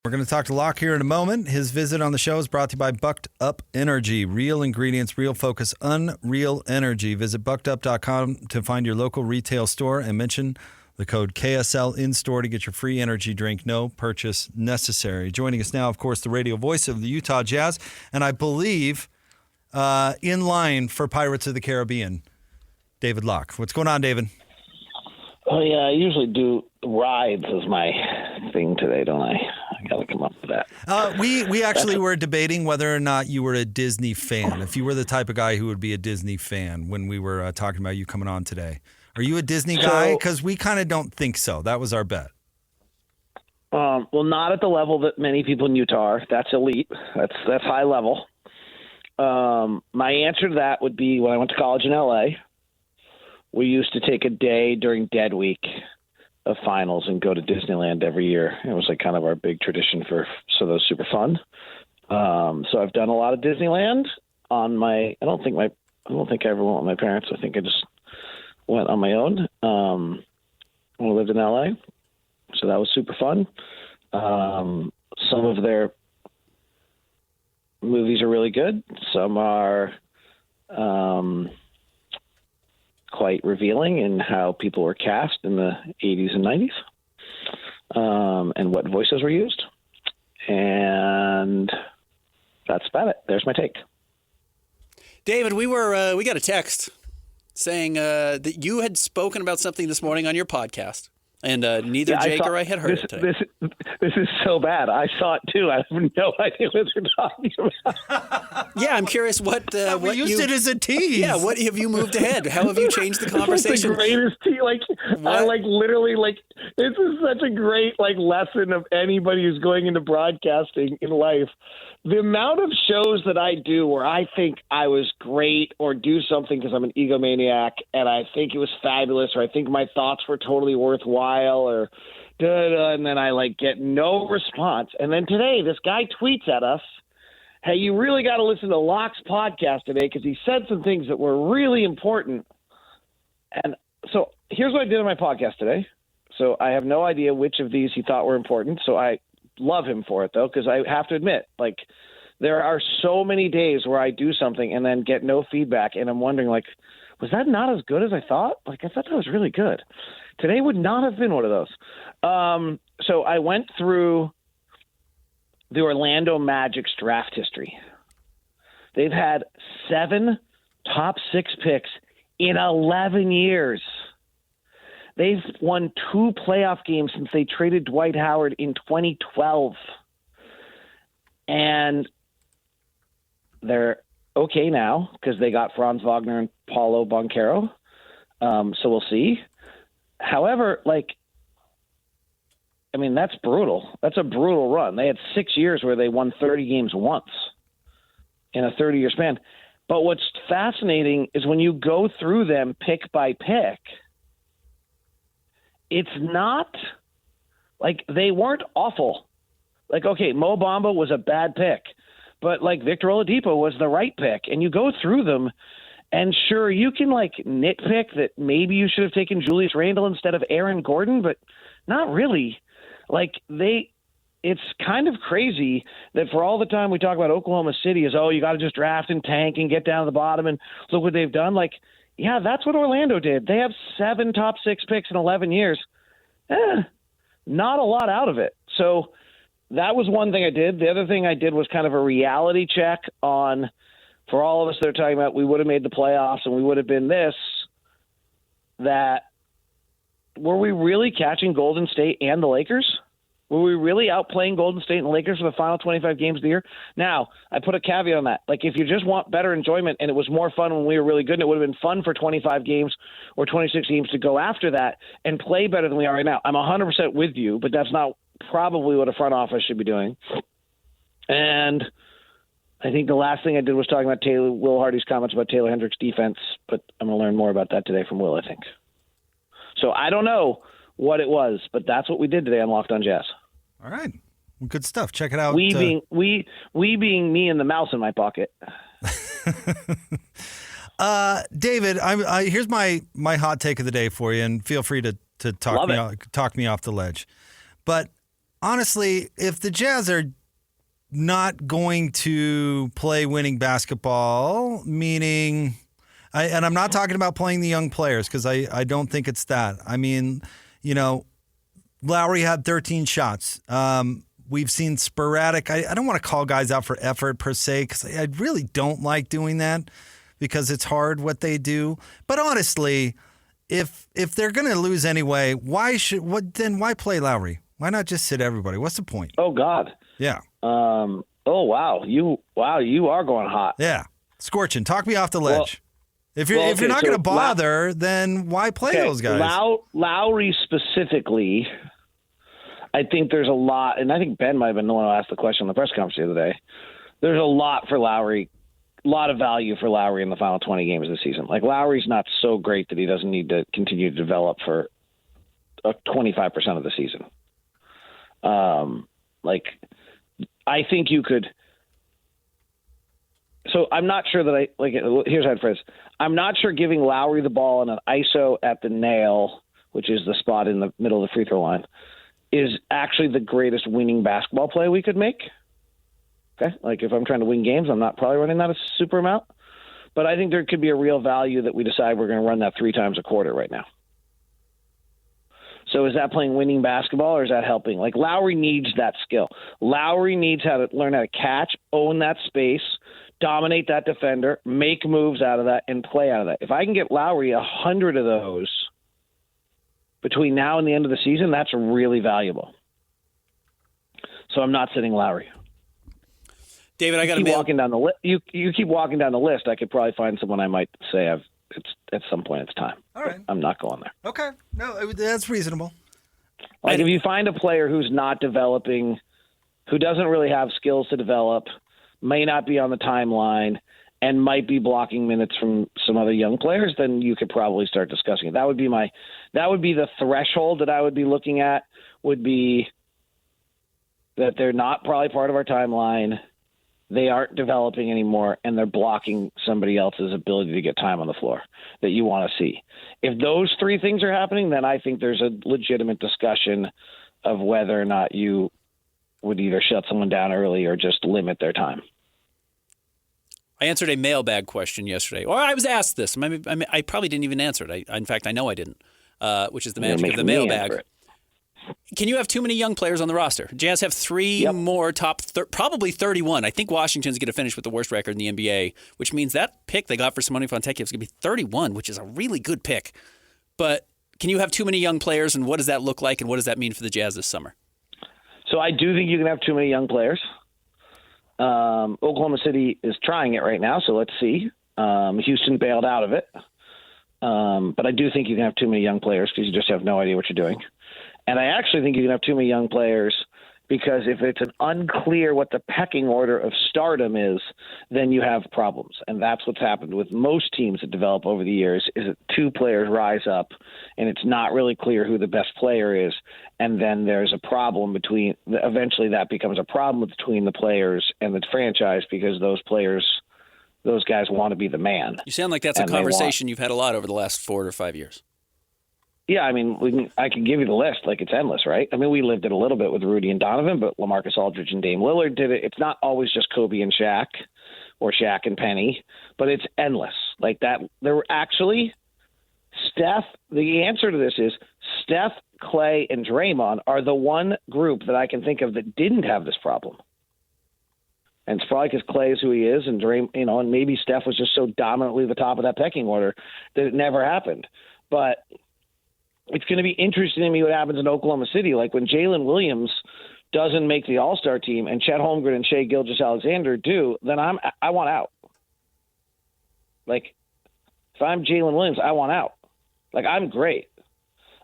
We're going to talk to Locke here in a moment. His visit on the show is brought to you by Bucked Up Energy. Real ingredients, real focus, unreal energy. Visit buckedup.com to find your local retail store and mention the code KSL in store to get your free energy drink. No purchase necessary. Joining us now, of course, the radio voice of the Utah Jazz, and I believe in line for Pirates of the Caribbean, David Locke. What's going on, David? Oh, yeah, I usually do rides as my thing today, don't I? I got to come up with that. We actually were debating whether or not you were a Disney fan, if you were the type of guy who would be a Disney fan when we were talking about you coming on today. Are you a Disney guy? Because we kind of don't think so. That was our bet. Well, not at the level that many people in Utah are. That's elite. That's high level. My answer to that would be when I went to college in L.A., we used to take a day during Dead Week of finals and go to Disneyland every year. It was like kind of our big tradition so that was super fun. So I've done a lot of Disneyland on my. I don't think I ever went with my parents. I think I just went on my own when I lived in LA. So that was super fun. Some of their movies are really good. Some are quite revealing in how people were cast in the 80s and 90s, and what voices were used. And that's about it. There's my take. David, we got a text saying that you had spoken about something this morning on your podcast, and neither Jake or I had heard it today. This is so bad. I saw it too. I have no idea what you're talking about. Yeah, I'm curious what we used it as a tease. Yeah, what have you moved ahead? How have you changed the conversation? The greatest tease. I literally this is such a great lesson of anybody who's going into broadcasting in life. The amount of shows that I do where I think I was great or do something because I'm an egomaniac and I think it was fabulous or I think my thoughts were totally worthwhile or and then I get no response. And then today this guy tweets at us, hey, you really got to listen to Locke's podcast today because he said some things that were really important. And so here's what I did on my podcast today. So I have no idea which of these he thought were important. So I love him for it, though, because I have to admit, there are so many days where I do something and then get no feedback. And I'm wondering, was that not as good as I thought? I thought that was really good. Today would not have been one of those. So I went through the Orlando Magic's draft history. They've had 7 top 6 picks in 11 years. They've won 2 playoff games since they traded Dwight Howard in 2012. And they're okay now because they got Franz Wagner and Paulo Banchero. So we'll see. However, that's brutal. That's a brutal run. They had 6 years where they won 30 games once in a 30-year span. But what's fascinating is when you go through them pick by pick, it's not they weren't awful. Okay, Mo Bamba was a bad pick, but Victor Oladipo was the right pick. And you go through them, and sure, you can nitpick that maybe you should have taken Julius Randle instead of Aaron Gordon, but not really. It's kind of crazy that for all the time we talk about Oklahoma City is, you got to just draft and tank and get down to the bottom and look what they've done. Yeah, that's what Orlando did. They have 7 top 6 picks in 11 years. Not a lot out of it. So that was one thing I did. The other thing I did was kind of a reality check on, for all of us that are talking about we would have made the playoffs and we would have been this, that were we really catching Golden State and the Lakers? Were we really outplaying Golden State and the Lakers for the final 25 games of the year? Now, I put a caveat on that. If you just want better enjoyment and it was more fun when we were really good and it would have been fun for 25 games or 26 games to go after that and play better than we are right now, I'm 100% with you, but that's not probably what a front office should be doing. And I think the last thing I did was talking about Will Hardy's comments about Taylor Hendricks' defense, but I'm going to learn more about that today from Will, I think. So I don't know what it was, but that's what we did today on Locked on Jazz. All right. Well, good stuff. Check it out. We being me and the mouse in my pocket. David, here's my hot take of the day for you, and feel free to talk me off the ledge. But honestly, if the Jazz are not going to play winning basketball, meaning, and I'm not talking about playing the young players because I don't think it's that. I mean, Lowry had 13 shots. We've seen sporadic. I don't want to call guys out for effort per se because I really don't like doing that because it's hard what they do. But honestly, if they're going to lose anyway, why play Lowry? Why not just sit everybody? What's the point? Oh God. Yeah. Oh wow. You are going hot. Yeah. Scorching. Talk me off the ledge. If you're not going to bother, then why play those guys? Lowry specifically, I think there's a lot, and I think Ben might have been the one who asked the question on the press conference the other day. There's a lot for Lowry, a lot of value for Lowry in the final 20 games of the season. Like, Lowry's not so great that he doesn't need to continue to develop for 25% of the season. I think you could. So I'm not sure that here's how I'd phrase. I'm not sure giving Lowry the ball in an ISO at the nail, which is the spot in the middle of the free throw line, is actually the greatest winning basketball play we could make. Okay? Like, if I'm trying to win games, I'm not probably running that a super amount. But I think there could be a real value that we decide we're going to run that 3 times a quarter right now. So is that playing winning basketball or is that helping? Like, Lowry needs that skill. Lowry needs to learn how to catch, own that space, dominate that defender, make moves out of that, and play out of that. If I can get Lowry 100 of those between now and the end of the season, that's really valuable. So I'm not sitting Lowry. David, I got to walking down the list. You keep walking down the list. I could probably find someone I might say at some point it's time. All right, I'm not going there. Okay, no, that's reasonable. Like, if you find a player who's not developing, who doesn't really have skills to develop, may not be on the timeline, and might be blocking minutes from some other young players, then you could probably start discussing it. That would be the threshold that I would be looking at, would be that they're not probably part of our timeline, they aren't developing anymore, and they're blocking somebody else's ability to get time on the floor that you want to see. If those 3 things are happening, then I think there's a legitimate discussion of whether or not you would either shut someone down early or just limit their time. I answered a mailbag question yesterday, or I was asked this. I probably didn't even answer it. In fact, I know I didn't, which is the magic of the mailbag. Can you have too many young players on the roster? Jazz have 3 more probably 31. I think Washington's going to finish with the worst record in the NBA, which means that pick they got for Simone Fontecchio is going to be 31, which is a really good pick. But can you have too many young players, and what does that look like, and what does that mean for the Jazz this summer? So I do think you can have too many young players. Oklahoma City is trying it right now, so let's see. Houston bailed out of it. But I do think you can have too many young players because you just have no idea what you're doing. And I actually think you can have too many young players because if it's an unclear what the pecking order of stardom is, then you have problems. And that's what's happened with most teams that develop over the years, is that 2 players rise up and it's not really clear who the best player is. And then there's a problem eventually that becomes a problem between the players and the franchise because those guys want to be the man. You sound like that's a conversation you've had a lot over the last 4 or 5 years. Yeah, I mean, I can give you the list. Like, it's endless, right? I mean, we lived it a little bit with Rudy and Donovan, but LaMarcus Aldridge and Dame Lillard did it. It's not always just Kobe and Shaq or Shaq and Penny, but it's endless. Like that, there were actually Steph. The answer to this is Steph, Clay, and Draymond are the one group that I can think of that didn't have this problem. And it's probably because Clay is who he is, and and maybe Steph was just so dominantly the top of that pecking order that it never happened. But it's going to be interesting to me what happens in Oklahoma City. Like, when Jalen Williams doesn't make the All-Star team and Chet Holmgren and Shai Gilgeous-Alexander do, then I want out. Like, if I'm Jalen Williams, I want out. Like, I'm great.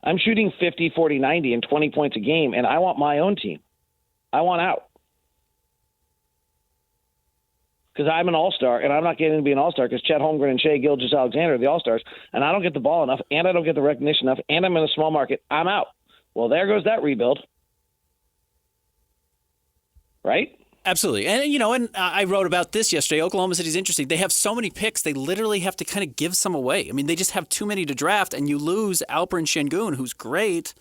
I'm shooting 50, 40, 90 and 20 points a game, and I want my own team. I want out. Because I'm an all-star, and I'm not getting to be an all-star because Chet Holmgren and Shai Gilgeous-Alexander are the all-stars, and I don't get the ball enough, and I don't get the recognition enough, and I'm in a small market. I'm out. Well, there goes that rebuild. Right? Absolutely. And I wrote about this yesterday. Oklahoma City's interesting. They have so many picks, they literally have to kind of give some away. I mean, they just have too many to draft, and you lose Alperen Şengün, who's great.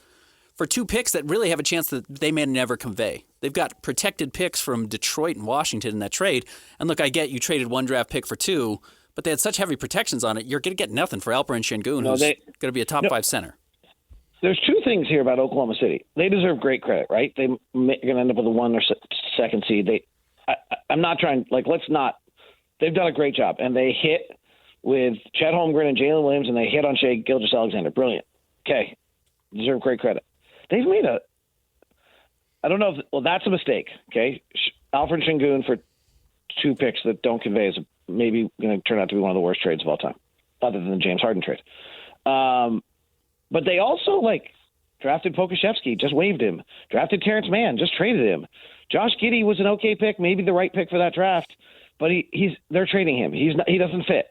for 2 picks that really have a chance that they may never convey. They've got protected picks from Detroit and Washington in that trade. And look, I get you traded 1 draft pick for 2, but they had such heavy protections on it. You're going to get nothing for Alperen Şengün, who's going to be a top 5 center. There's 2 things here about Oklahoma City. They deserve great credit, right? They're going to end up with a 1 or 2nd seed. I'm not trying, let's not. They've done a great job, and they hit with Chet Holmgren and Jalen Williams, and they hit on Shai Gilgeous-Alexander. Brilliant. Okay. Deserve great credit. They've made I don't know that's a mistake. Okay. Alperen Şengün for 2 picks that don't convey is maybe going to turn out to be one of the worst trades of all time, other than the James Harden trade. But they also drafted Pokusevski, just waived him. Drafted Terrence Mann, just traded him. Josh Giddey was an okay pick, maybe the right pick for that draft, but they're trading him. He doesn't fit.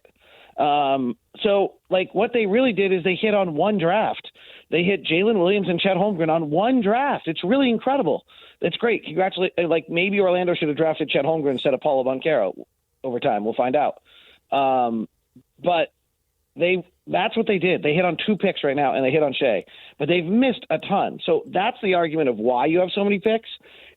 So what they really did is they hit on 1 draft. They hit Jalen Williams and Chet Holmgren on 1 draft. It's really incredible. That's great. Congratulations. Maybe Orlando should have drafted Chet Holmgren instead of Paulo Banchero over time. We'll find out. But that's what they did. They hit on 2 picks right now, and they hit on Shai. But they've missed a ton. So that's the argument of why you have so many picks,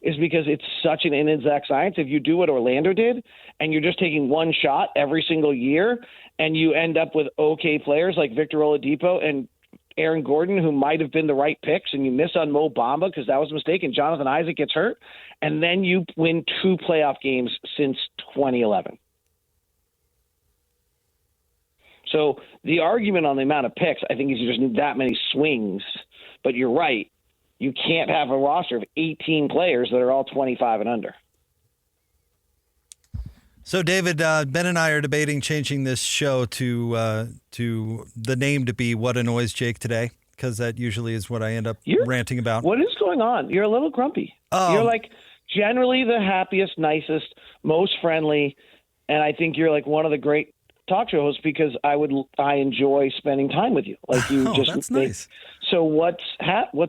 is because it's such an inexact science. If you do what Orlando did, and you're just taking 1 shot every single year, and you end up with okay players like Victor Oladipo and Aaron Gordon, who might have been the right picks, and you miss on Mo Bamba because that was a mistake, and Jonathan Isaac gets hurt, and then you win 2 playoff games since 2011. So the argument on the amount of picks, I think, is you just need that many swings. But you're right. You can't have a roster of 18 players that are all 25 and under. So, David, Ben and I are debating changing this show to the name to be What Annoys Jake Today, because that usually is what I end up ranting about. What is going on? You're a little grumpy. You're generally the happiest, nicest, most friendly, and I think you're one of the great talk show hosts because I enjoy spending time with you. That's nice. So what's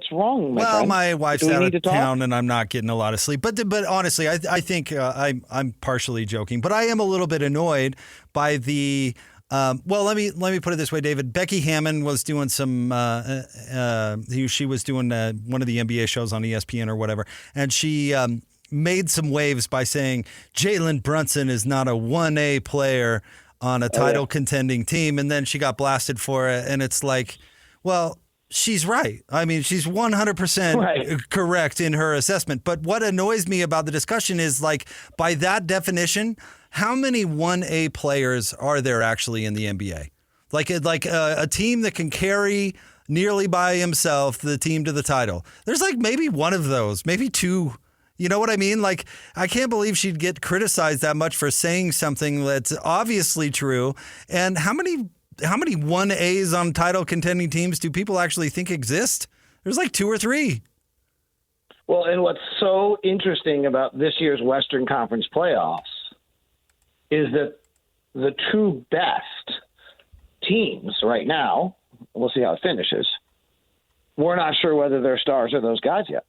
wrong, my friend? My wife's out of town and I'm not getting a lot of sleep. But honestly, I think I'm partially joking, but I am a little bit annoyed by the. Let me put it this way, David. Becky Hammon was doing some. She was doing one of the NBA shows on ESPN or whatever, and she made some waves by saying Jalen Brunson is not a 1A player on a title contending team, and then she got blasted for it, and it's she's right. I mean, she's 100% correct in her assessment, but what annoys me about the discussion is, by that definition, how many 1A players are there actually in the NBA? A team that can carry nearly by himself the team to the title. There's maybe one of those, maybe 2. You know what I mean? I can't believe she'd get criticized that much for saying something that's obviously true. And how many 1As on title contending teams do people actually think exist? There's 2 or 3. Well, and what's so interesting about this year's Western Conference playoffs is that the 2 best teams right now, we'll see how it finishes, we're not sure whether they're stars or those guys yet.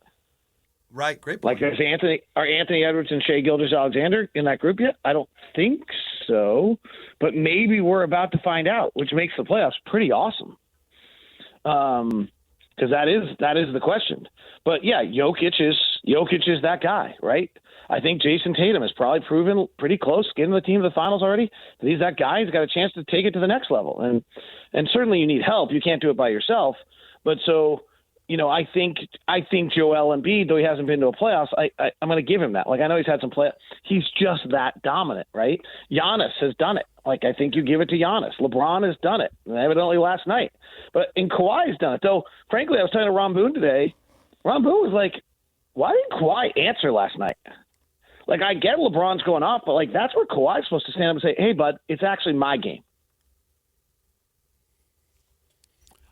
Right, great point. Are Anthony Edwards and Shai Gilgeous-Alexander in that group yet? I don't think so, but maybe we're about to find out, which makes the playoffs pretty awesome. Because that is the question. But yeah, Jokic is that guy, right? I think Jason Tatum has probably proven pretty close, getting the team to the finals already, that he's that guy. He's got a chance to take it to the next level, and certainly you need help. You can't do it by yourself. But so. I think Joel Embiid, though he hasn't been to a playoffs, I'm going to give him that. I know he's had some play. He's just that dominant, right? Giannis has done it. I think you give it to Giannis. LeBron has done it, evidently last night. And Kawhi's done it. Though, frankly, I was talking to Ron Boone today. Ron Boone was like, why didn't Kawhi answer last night? I get LeBron's going off, but that's where Kawhi's supposed to stand up and say, hey, bud, it's actually my game.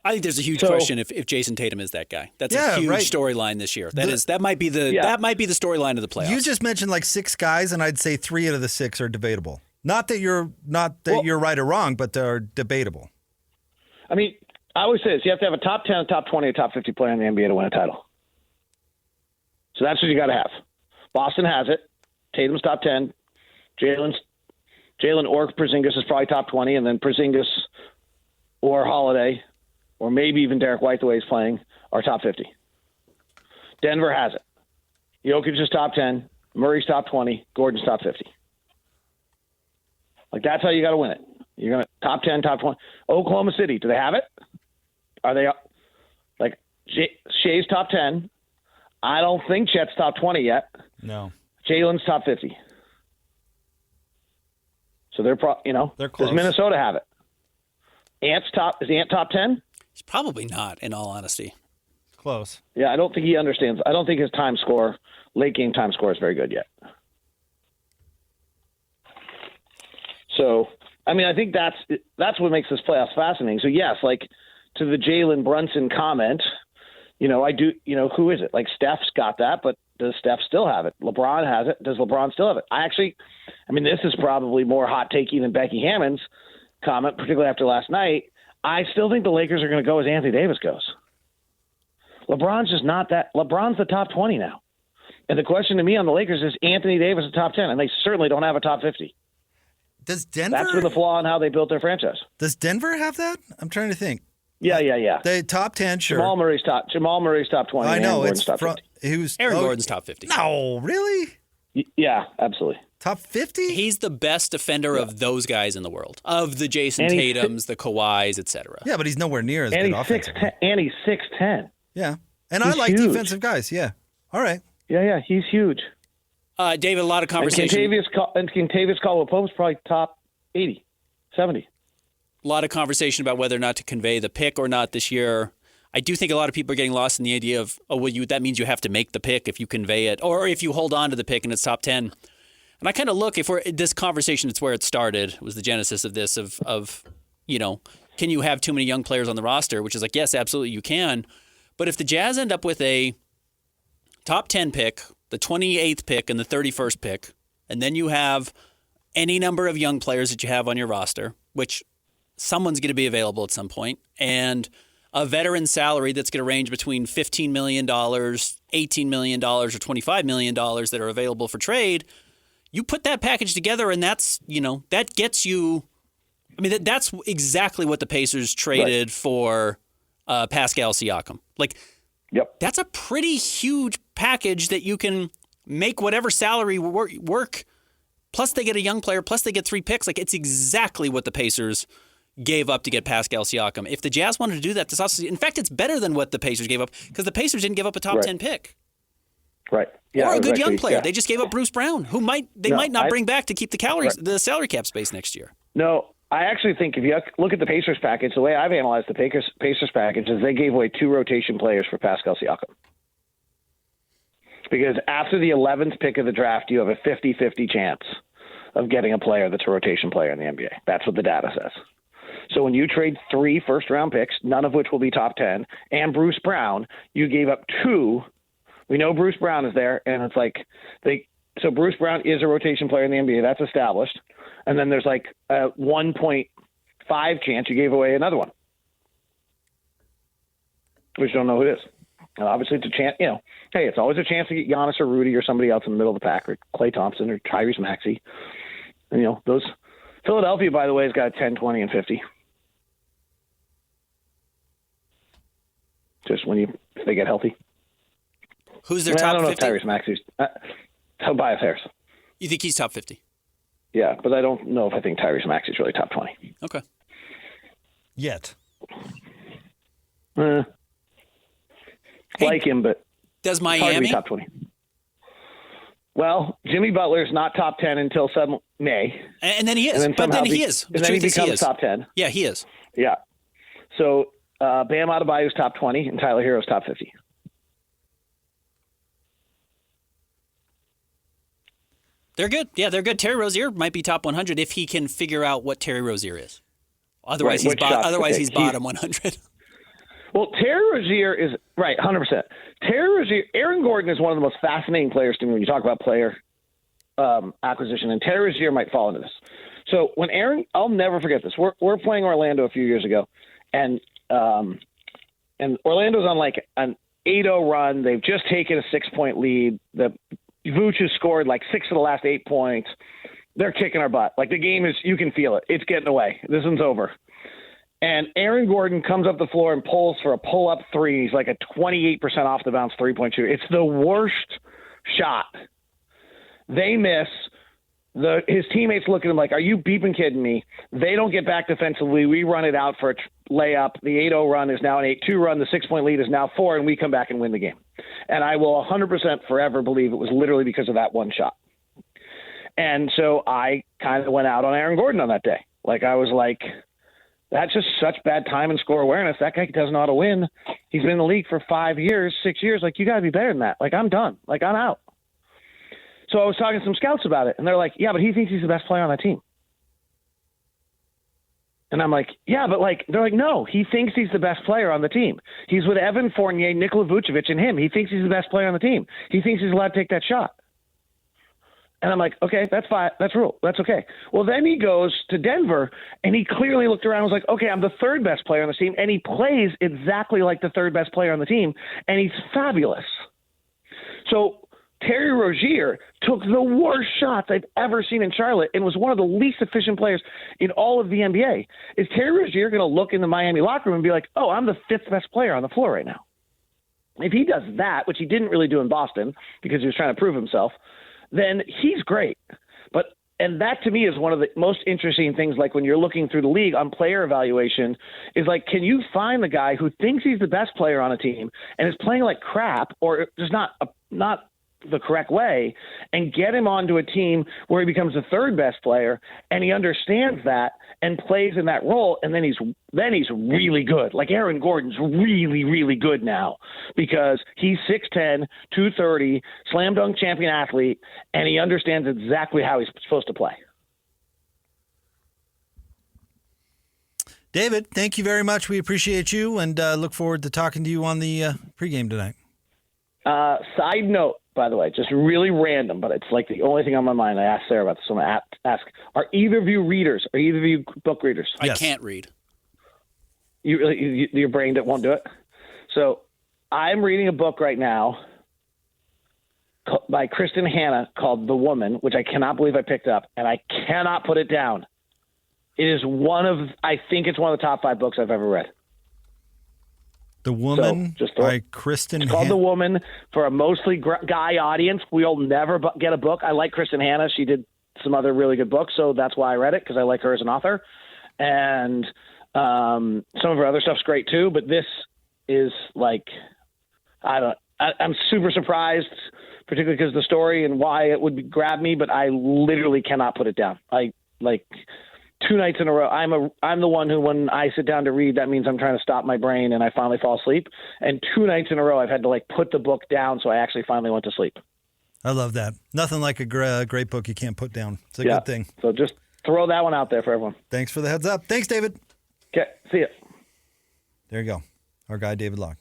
I think there's a huge question if Jason Tatum is that guy. That's a huge storyline this year. That might be the storyline of the playoffs. You just mentioned 6 guys, and I'd say 3 out of the 6 are debatable. Not that you're right or wrong, but they're debatable. I mean, I always say this: you have to have a top 10, a top 20, a top 50 player in the NBA to win a title. So that's what you got to have. Boston has it. Tatum's top 10. Jalen or Porzingis is probably top 20, and then Porzingis or Holiday, or maybe even Derek White, the way he's playing, are top 50. Denver has it. Jokic is top 10. Murray's top 20. Gordon's top 50. Like, that's how you got to win it. You're going to top 10, top 20. Oklahoma City, do they have it? Are they like Shea's top 10? I don't think Chet's top 20 yet. No. Jalen's top 50. So they're they're close. Does Minnesota have it? Is Ant top 10? He's probably not, in all honesty. Close. Yeah, I don't think he understands. I don't think his late game time score is very good yet. So, I mean, I think that's what makes this playoffs fascinating. So, yes, like to the Jalen Brunson comment, I do, who is it? Like Steph's got that, but does Steph still have it? LeBron has it. Does LeBron still have it? This is probably more hot takey than Becky Hammond's comment, particularly after last night. I still think the Lakers are going to go as Anthony Davis goes. LeBron's just not that. LeBron's the top 20 now. And the question to me on the Lakers is Anthony Davis a top 10, and they certainly don't have a top 50. Does Denver? That's where the flaw in how they built their franchise. Does Denver have that? I'm trying to think. Yeah. The top 10, sure. Jamal Murray's top 20. I know. It's top 50. Aaron Gordon's top 50. No, really? Yeah, absolutely. Top 50? He's the best defender of those guys in the world, of the Jason Tatums, the Kawhis, etc. Yeah, but he's nowhere near as good offensively. And he's 6'10". Yeah, and I like huge. defensive guys. Yeah, all right. Yeah, he's huge. David, a lot of conversation. And Kentavious Caldwell-Pope's probably top 80, 70. A lot of conversation about whether or not to convey the pick or not this year. I do think a lot of people are getting lost in the idea of, that means you have to make the pick if you convey it, or if you hold on to the pick and it's top 10. And I kind of look, if we're this conversation, it's where it started, was the genesis of this, of can you have too many young players on the roster? Which is like, yes, absolutely you can. But if the Jazz end up with a top 10 pick, the 28th pick, and the 31st pick, and then you have any number of young players that you have on your roster, which someone's going to be available at some point, and a veteran salary that's going to range between $15 million, $18 million, or $25 million that are available for trade, you put that package together, and that's, that gets you. I mean, that's exactly what the Pacers traded for Pascal Siakam. Yep. That's a pretty huge package that you can make whatever salary work. Plus, they get a young player. Plus, they get 3 picks. It's exactly what the Pacers gave up to get Pascal Siakam. If the Jazz wanted to do that, in fact, it's better than what the Pacers gave up, because the Pacers didn't give up a top 10 pick. Right. Yeah, or a good young player. Yeah. They just gave up Bruce Brown, who might not bring back to keep the salary cap space next year. No, I actually think if you look at the Pacers package, the way I've analyzed the Pacers package is they gave away 2 rotation players for Pascal Siakam. Because after the 11th pick of the draft, you have a 50-50 chance of getting a player that's a rotation player in the NBA. That's what the data says. So when you trade 3 first-round picks, none of which will be top 10, and Bruce Brown, you gave up 2. We know Bruce Brown is there, and it's like so Bruce Brown is a rotation player in the NBA. That's established. And then there's a 1.5 chance you gave away another one. We just don't know who it is. And obviously, it's a chance, hey, it's always a chance to get Giannis or Rudy or somebody else in the middle of the pack, or Klay Thompson or Tyrese Maxey. And, those Philadelphia, by the way, has got 10, 20, and 50. Just if they get healthy. Who's their top 50? I don't know if Tyrese Maxey's Tobias Harris. You think he's top 50? Yeah, but I don't know if I think Tyrese Maxey's really top 20. Okay. Yet. Like him, but does Miami top 20? Well, Jimmy Butler's not top 10 until May. And then he is. He is. And then he becomes top 10. Yeah, he is. Yeah. So Bam Adebayo's top 20 and Tyler Hero's top 50. They're good. Yeah, they're good. Terry Rozier might be top 100 if he can figure out what Terry Rozier is. Otherwise, he's bottom 100. Well, Terry Rozier is right, 100%. Terry Rozier, Aaron Gordon is one of the most fascinating players to me when you talk about player acquisition, and Terry Rozier might fall into this. So when I'll never forget this. We're playing Orlando a few years ago, and Orlando's on an 8-0 run. They've just taken a 6-point lead. The Vooch has scored 6 of the last 8 points. They're kicking our butt. The game is, you can feel it. It's getting away. This one's over. And Aaron Gordon comes up the floor and pulls for a pull-up three. He's like a 28% off the bounce three-point shooter. It's the worst shot. They miss. His teammates look at him like, are you beeping kidding me? They don't get back defensively. We run it out for a layup. The 8-0 run is now an 8-2 run. The 6-point lead is now 4, and we come back and win the game. And I will 100% forever believe it was literally because of that one shot. And so I kind of went out on Aaron Gordon on that day. Like, I was like, that's just such bad time and score awareness. That guy doesn't know how to win. He's been in the league for 5 years, 6 years. Like, you got to be better than that. Like, I'm done. Like, I'm out. So I was talking to some scouts about it, and they're like, yeah, but he thinks he's the best player on that team. And I'm like, yeah, but like, they're like, no, he thinks he's the best player on the team. He's with Evan Fournier, Nikola Vucevic, and him. He thinks he's the best player on the team. He thinks he's allowed to take that shot. And I'm like, okay, that's fine. That's rule. That's okay. Well, then he goes to Denver, and he clearly looked around and was like, okay, I'm the third best player on the team, and he plays exactly like the third best player on the team, and he's fabulous. So Terry Rozier took the worst shots I've ever seen in Charlotte and was one of the least efficient players in all of the NBA. Is Terry Rozier going to look in the Miami locker room and be like, oh, I'm the fifth best player on the floor right now? If he does that, which he didn't really do in Boston because he was trying to prove himself, then he's great. And that to me is one of the most interesting things, like when you're looking through the league on player evaluation, is like, can you find the guy who thinks he's the best player on a team and is playing like crap or just not the correct way, and get him onto a team where he becomes the third best player and he understands that and plays in that role, and then he's really good. Like Aaron Gordon's really, really good now because he's 6'10", 230, slam dunk champion athlete, and he understands exactly how he's supposed to play. David, thank you very much. We appreciate you and look forward to talking to you on the pregame tonight. Side note, by the way, just really random, but it's like the only thing on my mind. I asked Sarah about this. So I'm going to ask, are either of you readers? Are either of you book readers? I can't read. Your brain won't do it? So I'm reading a book right now by Kristen Hanna called The Woman, which I cannot believe I picked up, and I cannot put it down. It is I think it's one of the top 5 books I've ever read. The Woman by Kristen It's called The Woman for a mostly guy audience. We'll never get a book. I like Kristen Hanna. She did some other really good books, so that's why I read it, because I like her as an author. And some of her other stuff's great too, but this is like, I'm super surprised, particularly because of the story and why it would grab me, but I literally cannot put it down. I like 2 nights in a row. I'm the one who, when I sit down to read, that means I'm trying to stop my brain and I finally fall asleep. And 2 nights in a row, I've had to like put the book down, so I actually finally went to sleep. I love that. Nothing like a great book you can't put down. It's a good thing. So just throw that one out there for everyone. Thanks for the heads up. Thanks, David. Okay, see ya. There you go. Our guy, David Locke.